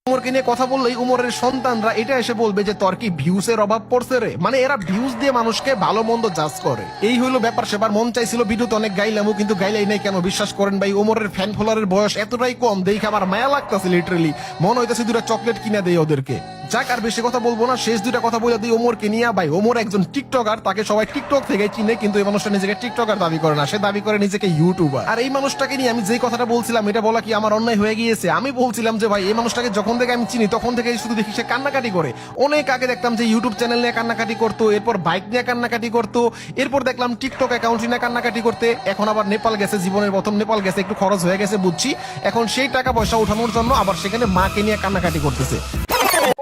উমরকে নিয়ে কথা বললেই উমরের সন্তানরা এটা এসে বলবে যে তোর কি ভিউসের অভাব পড়ছে রে, মানে এরা ভিউজ দিয়ে মানুষকে ভালো মন্দ জাজ করে। এই হইলো ব্যাপার। সেবার মন চাইছিল ভিডিওতে অনেক গাইলামও, কিন্তু গাইলাই নাই কেন বিশ্বাস করেন ভাই, উমরের ফ্যান ফলোয়ারের বয়স এতটাই কম দেখে আমার মায়া লাগতেছে, লিটারালি মনে হইতেছে দুটা চকলেট কিনে দেয় ওদেরকে। যাক আর বেশি কথা বলবো না, শেষ দুটা কথা বলে দিই ওমরকে নিয়ে। ভাই ওমর একজন টিকটকার, তাকে সবাই টিকটক থেকে চিনে, কিন্তু এই মানুষটা নিজেকে টিকটকার দাবি করে না, সে দাবি করে নিজেকে ইউটিউবার। আর এই মানুষটাকে নিয়ে আমি যে কথাটা বলছিলাম এটা বলা কি আমার অন্যায় হয়ে গিয়েছে? আমি বলছিলাম যে ভাই এই মানুষটাকে যখন থেকে আমি চিনি তখন থেকে শুধু দেখি সে কান্নাকাটি করে। অনেক আগে দেখতাম যে ইউটিউব চ্যানেল নিয়ে কান্নাকাটি করতো, এরপর বাইক নিয়ে কান্নাকাটি করতো, এরপর দেখলাম টিকটক অ্যাকাউন্ট নিয়ে কান্নাকাটি করতে। এখন আবার নেপাল গেছে, জীবনের প্রথম নেপাল গেছে, একটু খরচ হয়ে গেছে বুঝছি। এখন সেই টাকা পয়সা উঠানোর জন্য আবার সেখানে মাকে নিয়ে কান্নাকাটি করতেছে।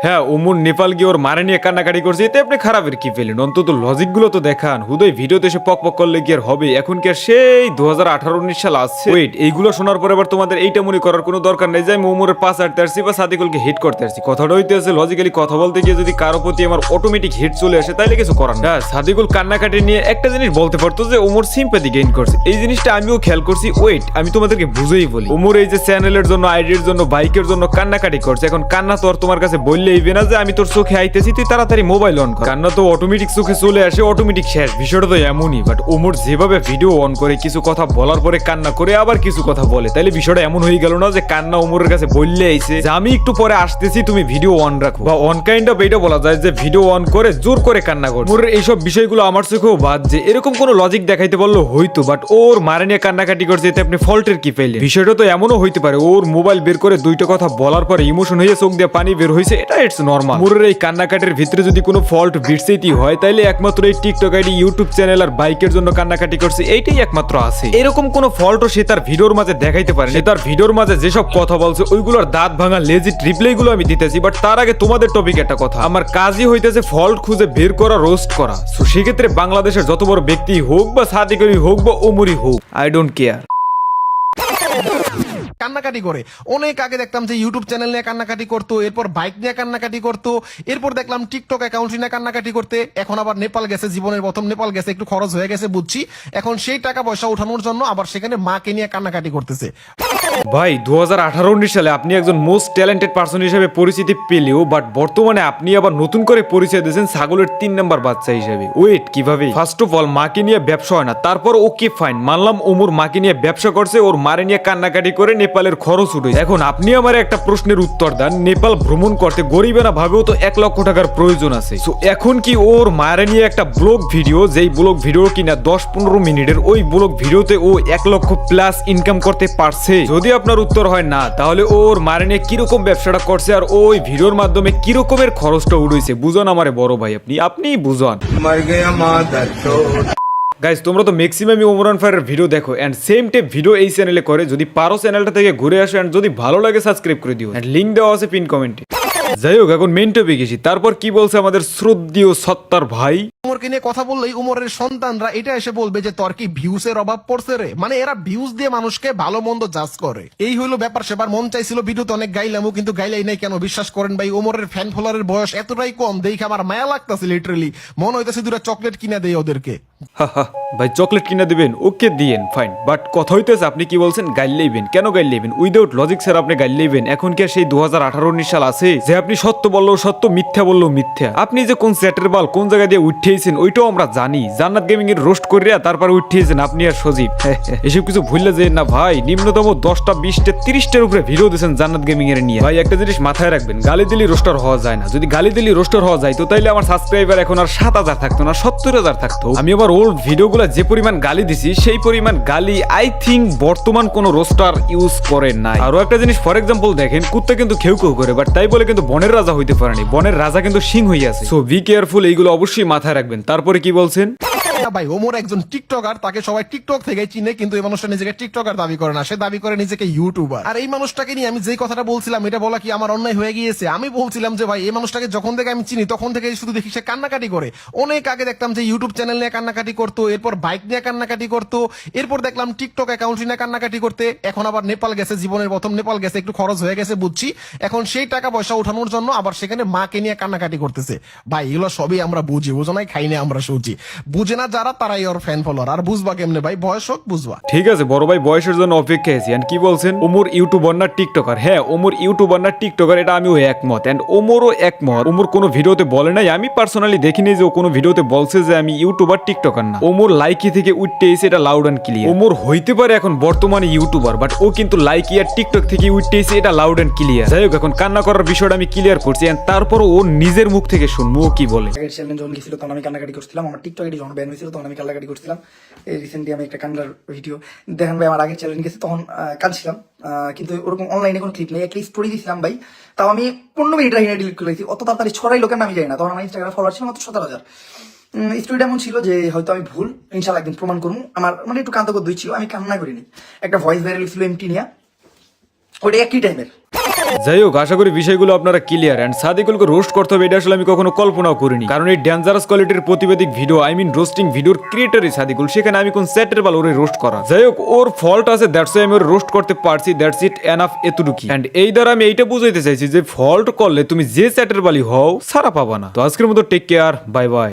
হ্যাঁ, ওমর নেপাল গিয়ে ওর মারে নিয়ে কান্নাকাটি করছে, এতে আপনি খারাপের কি পেলেন? অন্তত লজিক গুলো তো দেখান। হুদয় ভিডিওতে এসে পক পক করলে কি আর হবে? এখন কি আর সেই 2018-19 সাল আসছে? ওয়েট, এইগুলো শোনার পরে আবার তোমাদের এইটা মনে করার কোনো দরকার নেই যে আমি ওমরের পাশ আটতে আসছি বা সাদিকুলকে হিট করতে আসছি। কথাটা হইতে আছে লজিক্যালি কথা বলতে গিয়ে যদি কারো প্রতি আমার অটোমেটিক হিট চলে আসে তাহলে কিছু করার না। সাদিকুল কান্নাকাটি নিয়ে একটা জিনিস বলতে পারতো যে ওমর সিম্প্যাথি গেইন করছে, এই জিনিসটা আমিও খেয়াল করছি। ওয়েট, আমি তোমাদেরকে বুঝেই বলি, ওমর এই যে চ্যানেলের জন্য, আইডির জন্য, বাইকের জন্য কান্নাকাটি করছে, এখন কান্না তো আর তোমার কাছে বললেই না যে আমি তোর চোখে আইতেছি তুই তাড়াতাড়ি মোবাইল অন কর। কান্না তো অটোমেটিক চোখে চলে আসে, অটোমেটিক শেষ। বিষয়টা তো এমনই। বাট ওমর যেভাবে ভিডিও অন করে কিছু কথা বলার পরে কান্না করে আবার কিছু কথা বলে, তাইলে বিষয়টা এমন হয়ে গেল না যে কান্না ওমরের কাছে বললে আইছে যে আমি একটু পরে আসতেছি তুমি ভিডিও অন রাখো, বা অন কাইন্ড অফ এটা বলা যায় যে ভিডিও অন করে জোর করে কান্না করে। ওমরের এইসব বিষয়গুলো আমার চোখেও বাদ, যে এরকম কোনো লজিক দেখাইতে বললো হইতো, বাট ওর মারে নিয়ে কান্নাকাটি করছে, এতে আপনি ফল্টের কি পেলেন? বিষয়টা তো এমনও হইতে পারে ওর মোবাইল বের করে দুইটা কথা বলার পরে ইমোশন হয়ে চোখ দিয়ে পানি বের হয়েছে, এটা ইটস নরমাল। ওমরের এই কান্নাকাটির ভিতরে যদি কোনো ফল্ট বিটসেইতি হয় তাইলে একমাত্র এই টিকটক আইডি, ইউটিউব চ্যানেল আর বাইকের জন্য কান্নাকাটি করছে এইটাই একমাত্র আছে। এরকম কোনো ফল্টও সে তার ভিডিওর মাঝে দেখাইতে পারে। সে তার ভিডিওর মাঝে যেসব কথা বলছে ওইগুলোর দাঁত ভাঙা লেজিট রিপ্লাই গুলো আমি দিতেছি। বাট তার আগে তোমাদের টপিক একটা কথা, আমার কাজই হইতেছে ফল্ট খুঁজে বের করা, রোস্ট করা। সো সেক্ষেত্রে বাংলাদেশের যত বড় ব্যক্তি হোক বা সাদিকই হোক বা ওমরই হোক, আই ডোন্ট কেয়ার। কান্নাকাটি করে। অনেক আগে দেখতাম যে ইউটিউব চ্যানেল নিয়ে কান্নাকাটি করতো, এরপর বাইক নিয়ে কান্নাকাটি করতো, এরপর দেখলাম টিকটক অ্যাকাউন্ট নিয়ে কান্নাকাটি করতে। এখন আবার নেপাল গেছে, জীবনের প্রথম নেপাল গেছে, একটু খরচ হয়ে গেছে বুঝছি। এখন সেই টাকা পয়সা উঠানোর জন্য আবার সেখানে মাকে নিয়ে কান্নাকাটি করতেছে। ভাই 2018-19 সালে আপনি একজন মোস্ট ট্যালেন্টেড পারসন হিসেবে পরিচিতি পেলেও বাট বর্তমানে আপনি আবার নতুন করে পরিচয় দিয়েছেন ছাগলের 3 নাম্বার বাচ্চা হিসেবে। ওয়েট, কিভাবে? ফার্স্ট অফ অল মাকে নিয়ে ব্যবসা হয় না, তারপর ওকে ফাইন মানলাম ওমর মাকে নিয়ে ব্যবসা করছে, ওর মারে নিয়ে কান্নাকাটি করে নেপালের খরচ উঠে। এখন আপনি আমার একটা প্রশ্নের উত্তর দেন, নেপাল ভ্রমণ করতে গরিবেরা ভাবেও তো 1 লক্ষ টাকার প্রয়োজন আছে। সো এখন কি ওর মারে নিয়ে একটা ব্লগ ভিডিও, যেই ব্লগ ভিডিও কিনা 10-15 মিনিটের, ওই ব্লগ ভিডিওতে ও 1 লক্ষ প্লাস ইনকাম করতে পারছে? যদি আপনার উত্তর হয় না, তাহলে ওর মারে নিয়ে কিরকম ব্যবসাটা করছে আর ওই ভিডিওর মাধ্যমে কিরকমের খরচটা উঠেছে বুঝন আমারে বড় ভাই, আপনি বুঝন। গাইস, তোমরা তো ম্যাক্সিমামই ওমরান ফায়ারের ভিডিও দেখো এন্ড সেম টাইপ ভিডিও এই চ্যানেলে করে। যদি পারো চ্যানেলটা থেকে ঘুরে আসো এন্ড যদি ভালো লাগে সাবস্ক্রাইব করে দিও, এন্ড লিংক দেওয়া আছে পিন কমেন্টে। যাই হোক, এখন মেন টপিকে গেছি। তারপর কি বলছে আমাদের শ্রদ্ধেয় সত্তার ভাই? উমরকে নিয়ে কথা বললেই উমরের সন্তানরা এটা এসে বলবে যে তোর কি ভিউসের অভাব পড়ছে রে, মানে এরা ভিউজ দিয়ে মানুষকে ভালো মন্দ জাজ করে। এই হইলো ব্যাপার। সেবার মন চাইছিল ভিডিওতে অনেক গাইলামও, কিন্তু গাইলাই নাই কেন বিশ্বাস করেন ভাই, উমরের ফ্যান ফলোয়ারের বয়স এতটাই কম দেখে আমার মায়া লাগতেছে, লিটারালি মনে হইতেছে দুটা চকলেট কিনে দেয় ওদেরকে। ভাই চকলেট কিনা দিবেন, ওকে দিয়েন, ফাইন। বাট কথা হইতেছে আপনি কি বলছেন গাইল লইবেন। কেন গাইল লইবেন? উইদাউট লজিক স্যার আপনি গাইল লইবেন। এখন কি সেই 2018-19 সাল আছে যে আপনি সত্য বললেও সত্য, মিথ্যা বললেও মিথ্যা? আপনি যে কোন চ্যাটের বাল কোন জায়গা দিয়ে উঠিয়েছেন ওইটাও আমরা জানি। জান্নাত গেমিং এর রোস্ট করিয়া তারপর উঠিয়েছেন আপনি আর সজীব। এসব কিছু ভুললে যে না ভাই, নিম্নতম 10টা 20টা 30টার উপরে ভিডিও দিয়েছেন জান্নাত গেমিং এর নিয়ে। ভাই একটা জিনিস মাথায় রাখবেন, গালি দিলি রোস্টার হওয়া যায় না। যদি গালি দিলি রোস্টার হওয়া যায় তো তাইলে আমার সাবস্ক্রাইবার এখন আর 7000 থাকতো না, 70,000 থাকতো। আমি আবার ওল্ড ভিডিওগুলো যে পরিমাণ গালি দিছি সেই পরিমাণ গালি আই থিঙ্ক বর্তমান কোন রোস্টার ইউজ করে নাই। আরো একটা জিনিস, ফর এক্সাম্পল দেখেন, কুত্তা কিন্তু খেউ কেউ করে, বাট তাই বলে কিন্তু বনের রাজা হইতে পারেনি। বনের রাজা কিন্তু সিং হয়ে আছে। সো বি কেয়ারফুল, এইগুলো অবশ্যই মাথায় রাখবেন। তারপরে কি বলছেন? ভাই ওমর একজন টিকটকার, তাকে সবাই টিকটক থেকে চিনে, কিন্তু এই মানুষটা নিজেকে টিকটকার দাবি করে না, সে দাবি করে নিজেকে ইউটিউবার। আর এই মানুষটাকে নিয়ে আমি যে কথাটা বলছিলাম এটা বলা কি আমার অন্যায় হয়ে গিয়েছে? আমি বলছিলাম যে ভাই এই মানুষটাকে যখন থেকে আমি চিনি তখন থেকে শুধু দেখি সে কান্নাকাটি করে। অনেক আগে দেখতাম যে ইউটিউব চ্যানেল নিয়ে কান্নাকাটি করতো, এরপর বাইক নিয়ে কান্নাকাটি করতো, এরপর দেখলাম টিকটক অ্যাকাউন্ট নিয়ে কান্নাকাটি করতে। এখন আবার নেপাল গেছে, জীবনের প্রথম নেপাল গেছে, একটু খরচ হয়ে গেছে বুঝছি। এখন সেই টাকা পয়সা উঠানোর জন্য আবার সেখানে মাকে নিয়ে কান্নাকাটি করতেছে। ভাই এগুলো সবই আমরা বুঝি, বুঝো নাই খাই না আমরা শুনছি, বুঝে না যারা তারাই ওর ফ্যান ফলোয়ার। আর বুঝবা কেমনে ভাই, বয়স হোক বুঝবা। ঠিক আছে বড় ভাই, বয়সের জন্য অপেক্ষা আছি। এন্ড কি বলছেন, ওমর ইউটিউবার না টিকটকার? হ্যাঁ, ওমর ইউটিউবার না টিকটকার এটা আমিও একমত, এন্ড ওমরও একমত। ওমর কোনো ভিডিওতে বলে নাই, আমি পার্সোনালি দেখিনি যে ও কোনো ভিডিওতে বলছে যে আমি ইউটিউবার টিকটকার না। ওমর লাইকি থেকে উঠতে এসে এটা লাউড এন্ড ক্লিয়ার। ওমর হইতে পারে এখন বর্তমানে ইউটিউবার, বাট ও কিন্তু লাইকি আর টিকটক থেকে উঠতে এসে এটা লাউড এন্ড ক্লিয়ার। যাই হোক, এখন কান্না করার বিষয়টা আমি ক্লিয়ার করছি, এন্ড তারপর ও নিজের মুখ থেকে শুনবো ও কি বলে। আগের চ্যালেঞ্জ যখন গেছিল তখন আমি কান্নাকাটি করছিলাম, আমার টিকটক আইডি যখন ব্যান হয়েছিল তখন আমি কান্নাকাটি করছিলাম। এই রিসেন্টলি আমি একটা কান্নার ভিডিও দেখেন ভাই, আমার আগের চ্যালেঞ্জ গেছে তখন কাঁদছিলাম, কিন্তু ওরকম অনলাইনে কোনো ক্লিপ নেই, একটা স্টোরি দিয়েছিলাম ভাই, তাও আমি 15 মিনিট রাখি ডিলিট করে দিয়েছি। অত তাড়াতাড়ি ছড়াই লোকের আমি যাই না, তখন আমার ইনস্টাগ্রাম ফলোয়ার ছিল মাত্র 17,000। স্টোরিটা এমন ছিল যে হয়তো আমি ভুল, ইনশাল্লাহ একদিন প্রমাণ করবো। আমার মানে একটু কান্তক দুই ছিল, আমি কান্না করিনি। একটা ভয়েস ভাইরাল ছিল এমটি নিয়ে, ওটা একই টাইমের। যাই হোক, আশা করি বিষয়গুলো আপনারা ক্লিয়ার। এন্ড সাদিকুলকে রোস্ট করতে হবে এটা আসলে আমি কখনো কল্পনাও করিনি, কারণ এই ডেঞ্জারাস কোয়ালিটির প্রতিবেদিক ভিডিও, আই মিন রোস্টিং ভিডিওর ক্রিয়েটরই সাদিকুল, সেখানে আমি কোন সেটের বাল ওরে রোস্ট করা। যাই হোক, ওর ফল্ট আছে, দ্যাটস ওয়াই আমি ওর রোস্ট করতে পারছি, দ্যাটস ইট, এনাফ, এতটুকুই। এন্ড এই দ্বারা আমি এইটা বুঝাইতে চাইছি যে ফল্ট করলে তুমি যে সেটের বালি হও সারা পাবা না। তো আজকের মতো টেক কেয়ার, বাই বাই।